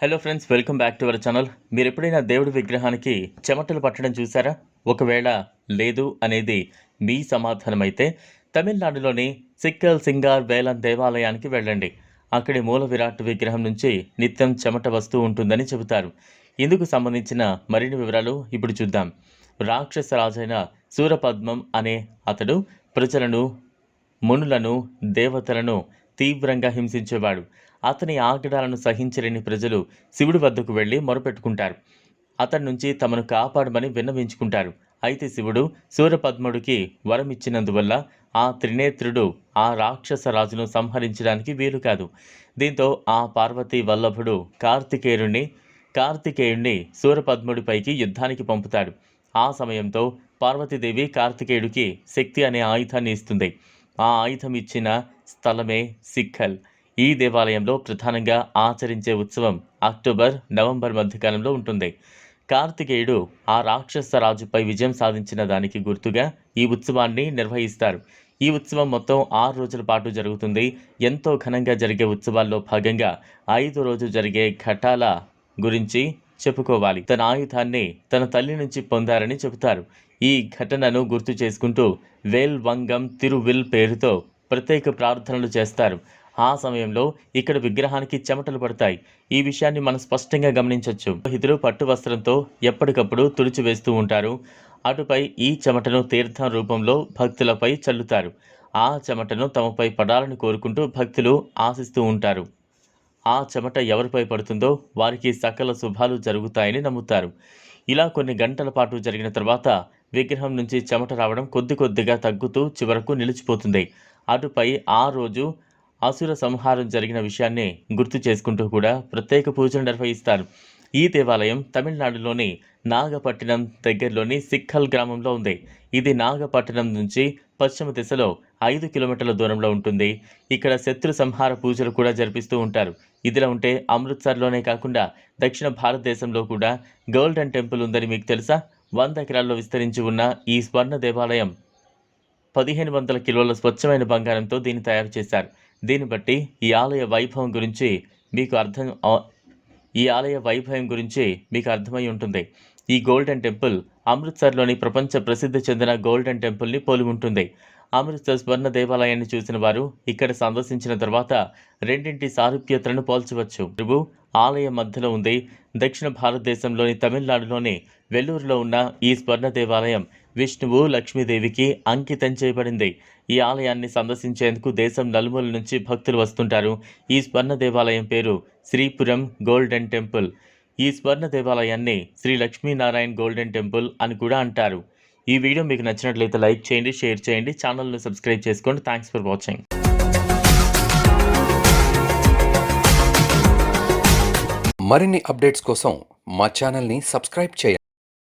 Hello friends, welcome back to our channel. మీరు ఎప్పుడైనా దేవుడి విగ్రహానికి చెమటలు పట్టడం చూసారా? ఒకవేళ లేదు అనేది మీ సమాధానం అయితే తమిళనాడులోని సిక్కల్ సింగార్ వేలన్ దేవాలయానికి వెళ్ళండి. అక్కడి మూల విరాట్ విగ్రహం నుంచి నిత్యం చెమట వస్తూ ఉంటుందని చెబుతారు. ఇందుకు సంబంధించిన మరిన్ని వివరాలు ఇప్పుడు చూద్దాం. రాక్షస రాజైన సూరపద్మం అనే అతడు ప్రజలను, మునులను, దేవతలను తీవ్రంగా హింసించేవాడు. అతని ఆగడాలను సహించలేని ప్రజలు శివుడి వద్దకు వెళ్లి మొరపెట్టుకుంటారు. అతడి నుంచి తమను కాపాడమని విన్నవించుకుంటారు. అయితే శివుడు సూరపద్ముడికి వరం ఇచ్చినందువల్ల ఆ త్రినేత్రుడు ఆ రాక్షస రాజును సంహరించడానికి వీలు కాదు. దీంతో ఆ పార్వతీ వల్లభుడు కార్తికేయుణ్ణి సూరపద్ముడిపైకి యుద్ధానికి పంపుతాడు. ఆ సమయంతో పార్వతీదేవి కార్తికేయుడికి శక్తి అనే ఆయుధాన్ని ఇస్తుంది. ఆ ఆయుధం ఇచ్చిన స్థలమే సిక్కల్. ఈ దేవాలయంలో ప్రధానంగా ఆచరించే ఉత్సవం అక్టోబర్, నవంబర్ మధ్యకాలంలో ఉంటుంది. కార్తికేయుడు ఆ రాక్షస రాజుపై విజయం సాధించిన దానికి గుర్తుగా ఈ ఉత్సవాన్ని నిర్వహిస్తారు. ఈ ఉత్సవం మొత్తం 6 రోజుల పాటు జరుగుతుంది. ఎంతో ఘనంగా జరిగే ఉత్సవాల్లో భాగంగా 5వ రోజు జరిగే ఘటాల గురించి చెప్పుకోవాలి. తన ఆయుధాన్ని తన తల్లి నుంచి పొందారని చెబుతారు. ఈ ఘటనను గుర్తు చేసుకుంటూ వేల్ వంగం తిరువిల్ పేరుతో ప్రత్యేక ప్రార్థనలు చేస్తారు. ఆ సమయంలో ఇక్కడ విగ్రహానికి చెమటలు పడతాయి. ఈ విషయాన్ని మనం స్పష్టంగా గమనించవచ్చు. పురోహితులు పట్టు వస్త్రంతో ఎప్పటికప్పుడు తుడిచివేస్తూ ఉంటారు. అటుపై ఈ చెమటను తీర్థం రూపంలో భక్తులపై చల్లుతారు. ఆ చెమటను తమపై పడాలని కోరుకుంటూ భక్తులు ఆశిస్తూ ఉంటారు. ఆ చెమట ఎవరిపై పడుతుందో వారికి సకల శుభాలు జరుగుతాయని నమ్ముతారు. ఇలా కొన్ని గంటల పాటు జరిగిన తర్వాత విగ్రహం నుంచి చెమట రావడం కొద్ది కొద్దిగా తగ్గుతూ చివరకు నిలిచిపోతుంది. అటుపై ఆ రోజు అసుర సంహారం జరిగిన విషయాన్ని గుర్తు చేసుకుంటూ కూడా ప్రత్యేక పూజలు నిర్వహిస్తారు. ఈ దేవాలయం తమిళనాడులోని నాగపట్టినం దగ్గరలోని సిక్కల్ గ్రామంలో ఉంది. ఇది నాగపట్టినం నుంచి పశ్చిమ దిశలో 5 కిలోమీటర్ల దూరంలో ఉంటుంది. ఇక్కడ శత్రు సంహార పూజలు కూడా జరిపిస్తూ ఉంటారు. ఇదిలా ఉంటే అమృత్సర్లోనే కాకుండా దక్షిణ భారతదేశంలో కూడా గోల్డెన్ టెంపుల్ ఉందని మీకు తెలుసా? 100 ఎకరాల్లో విస్తరించి ఉన్న ఈ స్వర్ణ దేవాలయం 1500 కిలోల స్వచ్ఛమైన బంగారంతో దీన్ని తయారు చేశారు. దీన్ని బట్టి ఈ ఆలయ వైభవం గురించి మీకు అర్థమై ఉంటుంది. ఈ గోల్డెన్ టెంపుల్ అమృత్సర్లోని ప్రపంచ ప్రసిద్ధి చెందిన గోల్డెన్ టెంపుల్ని పోలి ఉంటుంది. అమృత్సర్ స్వర్ణ దేవాలయాన్ని చూసిన వారు ఇక్కడ సందర్శించిన తర్వాత రెండింటి సారూప్యతలను పోల్చవచ్చు. ఆలయం మధ్యలో ఉంది. దక్షిణ భారతదేశంలోని తమిళనాడులోని వెల్లూరులో ఉన్న ఈ స్వర్ణ దేవాలయం విష్ణువు, లక్ష్మీదేవికి అంకితం చేయబడింది. ఈ ఆలయాన్ని సందర్శించేందుకు దేశం నలుమూల నుంచి భక్తులు వస్తుంటారు. ఈ స్వర్ణ దేవాలయం పేరు శ్రీపురం గోల్డెన్ టెంపుల్. ఈ స్వర్ణ దేవాలయాన్ని శ్రీ లక్ష్మీనారాయణ గోల్డెన్ టెంపుల్ అని కూడా అంటారు. ఈ వీడియో మీకు నచ్చినట్లయితే లైక్ చేయండి, షేర్ చేయండి, ఛానల్ను సబ్స్క్రైబ్ చేసుకోండి. Thanks for watching. మరిన్ని అప్డేట్స్ కోసం మా ఛానల్ని సబ్స్క్రైబ్ చేయండి.